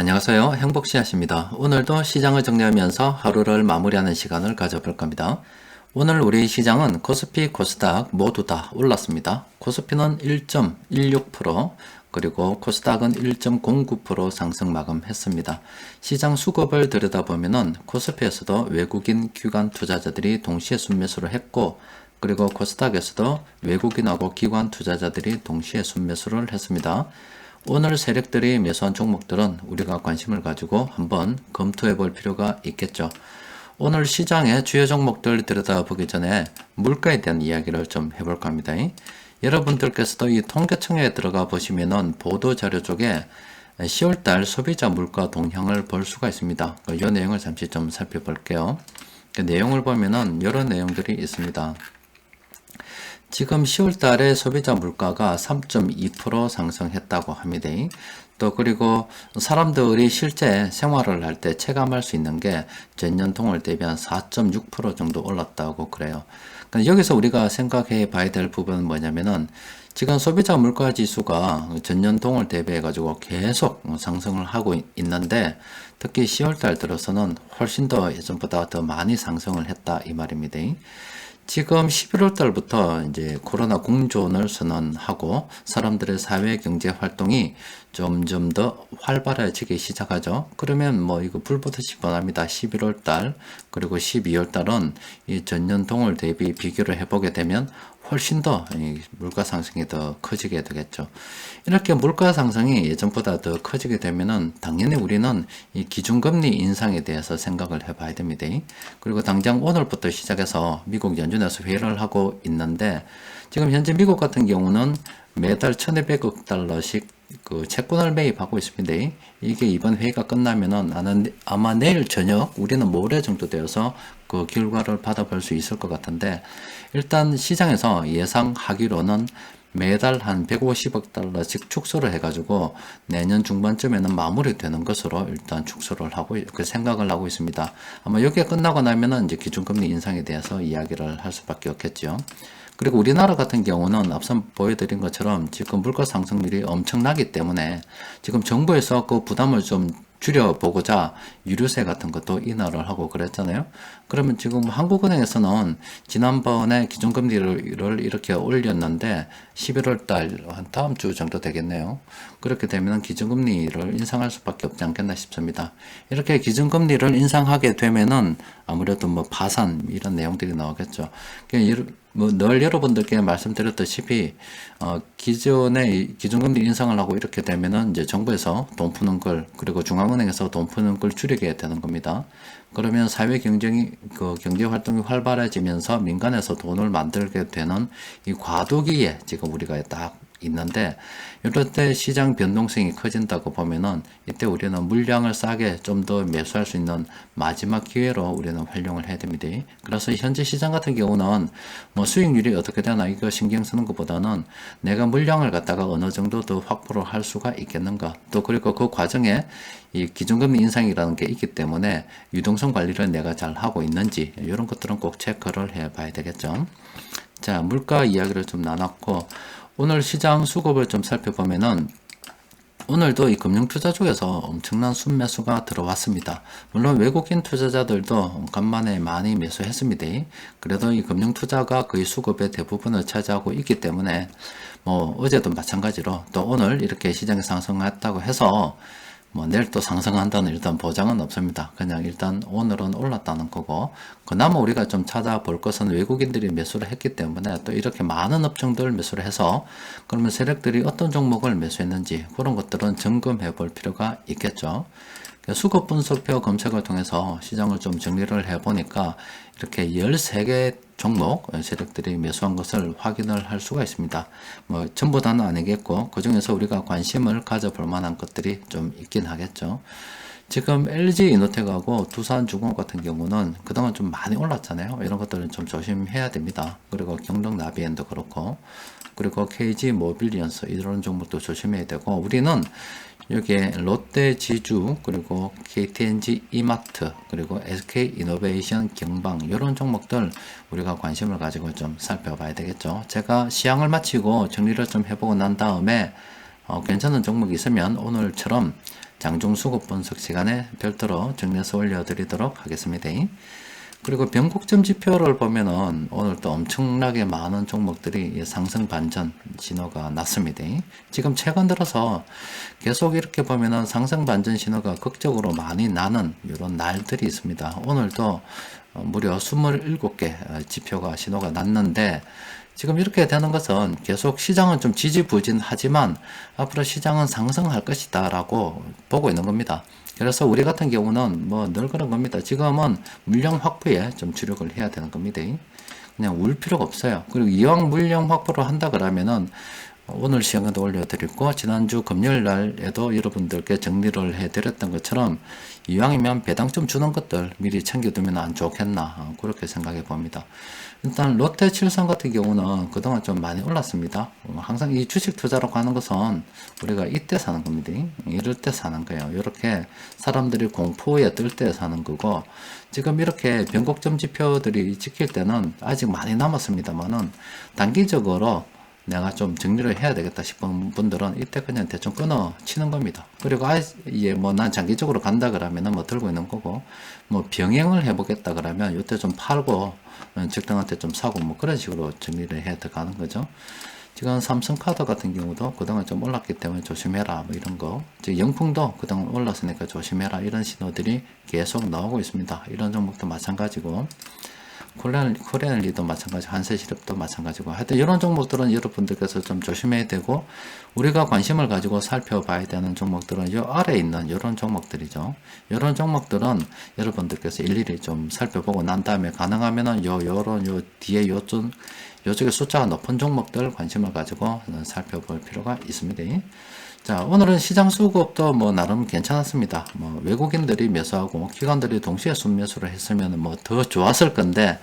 안녕하세요. 행복씨앗입니다. 오늘도 시장을 정리하면서 하루를 마무리하는 시간을 가져볼 겁니다. 오늘 우리 시장은 코스피, 코스닥 모두 다 올랐습니다. 코스피는 1.16%, 그리고 코스닥은 1.09% 상승 마감했습니다. 시장 수급을 들여다보면은 코스피에서도 외국인 기관 투자자들이 동시에 순매수를 했고, 그리고 코스닥에서도 외국인하고 기관 투자자들이 동시에 순매수를 했습니다. 오늘 세력들이 매수한 종목들은 우리가 관심을 가지고 한번 검토해 볼 필요가 있겠죠. 오늘 시장의 주요 종목들 들여다보기 전에 물가에 대한 이야기를 좀 해볼까 합니다. 여러분들께서도 이 통계청에 들어가 보시면은 보도자료 쪽에 10월달 소비자 물가 동향을 볼 수가 있습니다. 이 내용을 잠시 좀 살펴볼게요. 그 내용을 보면은 이런 내용들이 있습니다. 지금 10월 달에 소비자 물가가 3.2% 상승했다고 합니다. 또 그리고 사람들이 실제 생활을 할 때 체감할 수 있는 게 전년 동월 대비 한 4.6% 정도 올랐다고 그래요. 그러니까 여기서 우리가 생각해 봐야 될 부분은 뭐냐면은 지금 소비자 물가 지수가 전년 동월 대비해 가지고 계속 상승을 하고 있는데 특히 10월 달 들어서는 훨씬 더 예전보다 더 많이 상승을 했다 이 말입니다. 지금 11월 달부터 이제 코로나 공존을 선언하고 사람들의 사회 경제 활동이 점점 더 활발해지기 시작하죠. 그러면 뭐 이거 불보듯이 뻔합니다. 11월 달 그리고 12월 달은 이 전년 동월 대비 비교를 해보게 되면 훨씬 더 물가 상승이 더 커지게 되겠죠. 이렇게 물가 상승이 예전보다 더 커지게 되면은 당연히 우리는 이 기준금리 인상에 대해서 생각을 해봐야 됩니다. 그리고 당장 오늘부터 시작해서 미국 연준에서 회의를 하고 있는데 지금 현재 미국 같은 경우는 매달 1,200억 달러씩 그 채권을 매입하고 있습니다. 이게 이번 회의가 끝나면은 아마 내일 저녁 우리는 모레 정도 되어서 그 결과를 받아볼 수 있을 것 같은데 일단 시장에서 예상하기로는 매달 한 150억 달러씩 축소를 해가지고 내년 중반쯤에는 마무리되는 것으로 일단 축소를 하고 그 생각을 하고 있습니다. 아마 여기가 끝나고 나면은 이제 기준금리 인상에 대해서 이야기를 할 수밖에 없겠죠. 그리고 우리나라 같은 경우는 앞서 보여드린 것처럼 지금 물가 상승률이 엄청나기 때문에 지금 정부에서 그 부담을 좀 줄여보고자 유류세 같은 것도 인하를 하고 그랬잖아요. 그러면 지금 한국은행에서는 지난번에 기준금리를 이렇게 올렸는데 11월 달 한 다음 주 정도 되겠네요. 그렇게 되면 기준금리를 인상할 수밖에 없지 않겠나 싶습니다. 이렇게 기준금리를 인상하게 되면은 아무래도 뭐 파산 이런 내용들이 나오겠죠. 뭐 늘 여러분들께 말씀드렸다시피 기존에 기준금리 인상을 하고 이렇게 되면은 이제 정부에서 돈 푸는 걸 그리고 중앙은행에서 돈 푸는 걸 줄이게 되는 겁니다. 그러면 사회 경쟁이 그 경제 활동이 활발해지면서 민간에서 돈을 만들게 되는 이 과도기에 지금 우리가 딱 있는데 이럴 때 시장 변동성이 커진다고 보면은 이때 우리는 물량을 싸게 좀 더 매수할 수 있는 마지막 기회로 우리는 활용을 해야 됩니다. 그래서 현재 시장 같은 경우는 뭐 수익률이 어떻게 되나 이거 신경 쓰는 것보다는 내가 물량을 갖다가 어느 정도 더 확보를 할 수가 있겠는가 또 그리고 그 과정에 이 기준금리 인상이라는 게 있기 때문에 유동성 관리를 내가 잘 하고 있는지 이런 것들은 꼭 체크를 해 봐야 되겠죠. 자, 물가 이야기를 좀 나눴고 오늘 시장 수급을 좀 살펴보면은 오늘도 이 금융투자 쪽에서 엄청난 순매수가 들어왔습니다. 물론 외국인 투자자들도 간만에 많이 매수했습니다. 그래도 이 금융투자가 거의 수급의 대부분을 차지하고 있기 때문에 뭐 어제도 마찬가지로 또 오늘 이렇게 시장이 상승했다고 해서 뭐 내일 또 상승한다는 일단 보장은 없습니다. 그냥 일단 오늘은 올랐다는 거고 그나마 우리가 좀 찾아볼 것은 외국인들이 매수를 했기 때문에 또 이렇게 많은 업종들 매수를 해서 그러면 세력들이 어떤 종목을 매수했는지 그런 것들은 점검해 볼 필요가 있겠죠. 수급 분석표 검색을 통해서 시장을 좀 정리를 해 보니까 이렇게 13개 종목 세력들이 매수한 것을 확인을 할 수가 있습니다. 뭐 전부 다는 아니겠고 그 중에서 우리가 관심을 가져볼 만한 것들이 좀 있긴 하겠죠. 지금 LG 이노텍하고 두산중공업 같은 경우는 그동안 좀 많이 올랐잖아요. 이런 것들은 좀 조심해야 됩니다. 그리고 경동나비엔도 그렇고 그리고 KG 모빌리언스 이런 종목도 조심해야 되고 우리는 여기에 롯데 지주 그리고 KTNG 이마트 그리고 SK이노베이션 경방 이런 종목들 우리가 관심을 가지고 좀 살펴봐야 되겠죠. 제가 시향을 마치고 정리를 좀 해보고 난 다음에 괜찮은 종목이 있으면 오늘처럼 장중 수급 분석 시간에 별도로 정리해서 올려드리도록 하겠습니다. 그리고 변곡점 지표를 보면은 오늘 또 엄청나게 많은 종목들이 상승 반전 신호가 났습니다. 지금 최근 들어서 계속 이렇게 보면은 상승 반전 신호가 극적으로 많이 나는 이런 날들이 있습니다. 오늘도 무려 27개 지표가 신호가 났는데, 지금 이렇게 되는 것은 계속 시장은 좀 지지부진하지만 앞으로 시장은 상승할 것이다 라고 보고 있는 겁니다. 그래서 우리 같은 경우는 뭐 늘 그런 겁니다. 지금은 물량 확보에 좀 주력을 해야 되는 겁니다. 그냥 울 필요가 없어요. 그리고 이왕 물량 확보를 한다 그러면은 오늘 시간에도 올려드렸고, 지난주 금요일 날에도 여러분들께 정리를 해드렸던 것처럼 이왕이면 배당 좀 주는 것들 미리 챙겨두면 안 좋겠나, 그렇게 생각해 봅니다. 일단 롯데칠성 같은 경우는 그동안 좀 많이 올랐습니다. 항상 이 주식 투자라고 하는 것은 우리가 이때 사는 겁니다. 이럴 때 사는 거예요. 이렇게 사람들이 공포에 뜰 때 사는 거고, 지금 이렇게 변곡점 지표들이 지킬 때는 아직 많이 남았습니다만은 단기적으로 내가 좀 정리를 해야 되겠다 싶은 분들은 이때 그냥 대충 끊어 치는 겁니다. 그리고 아예 뭐 난 장기적으로 간다 그러면은 뭐 들고 있는 거고, 뭐 병행을 해보겠다 그러면 이때 좀 팔고 적당한테 좀 사고 뭐 그런 식으로 정리를 해 들어가는 거죠. 지금 삼성카드 같은 경우도 그동안 좀 올랐기 때문에 조심해라 뭐 이런 거, 즉 영풍도 그동안 올랐으니까 조심해라 이런 신호들이 계속 나오고 있습니다. 이런 종목도 마찬가지고, 코리안리도 마찬가지, 한세실업도 마찬가지고, 하여튼 이런 종목들은 여러분들께서 좀 조심해야 되고, 우리가 관심을 가지고 살펴봐야 되는 종목들은 요 아래에 있는 이런 종목들이죠. 이런 종목들은 여러분들께서 일일이 좀 살펴보고 난 다음에 가능하면은 요 뒤에 요쪽에 숫자가 높은 종목들 관심을 가지고 살펴볼 필요가 있습니다. 자, 오늘은 시장 수급도 뭐 나름 괜찮았습니다. 뭐 외국인들이 매수하고 기관들이 동시에 순매수를 했으면 뭐 더 좋았을 건데,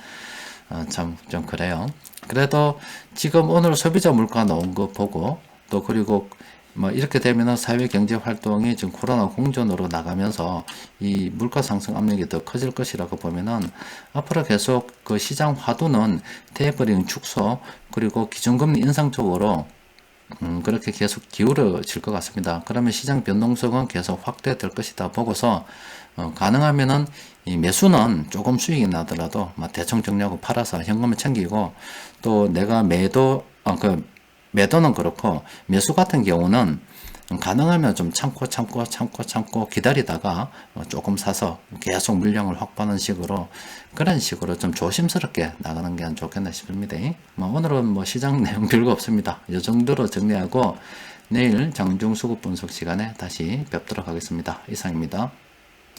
참 좀 그래요. 그래도 지금 오늘 소비자 물가 나온 거 보고, 또 그리고 뭐 이렇게 되면은 사회 경제 활동이 지금 코로나 공존으로 나가면서 이 물가 상승 압력이 더 커질 것이라고 보면은 앞으로 계속 그 시장 화두는 테이퍼링 축소 그리고 기준금리 인상 쪽으로 그렇게 계속 기울어질 것 같습니다. 그러면 시장 변동성은 계속 확대될 것이다 보고서, 가능하면은 이 매수는 조금 수익이 나더라도 대충 정리하고 팔아서 현금을 챙기고, 또 내가 매도는 그렇고 매수 같은 경우는 가능하면 좀 참고 기다리다가 조금 사서 계속 물량을 확보하는 식으로, 그런 식으로 좀 조심스럽게 나가는 게 안 좋겠나 싶습니다. 오늘은 뭐 시장 내용 별거 없습니다. 이 정도로 정리하고 내일 장중 수급 분석 시간에 다시 뵙도록 하겠습니다. 이상입니다.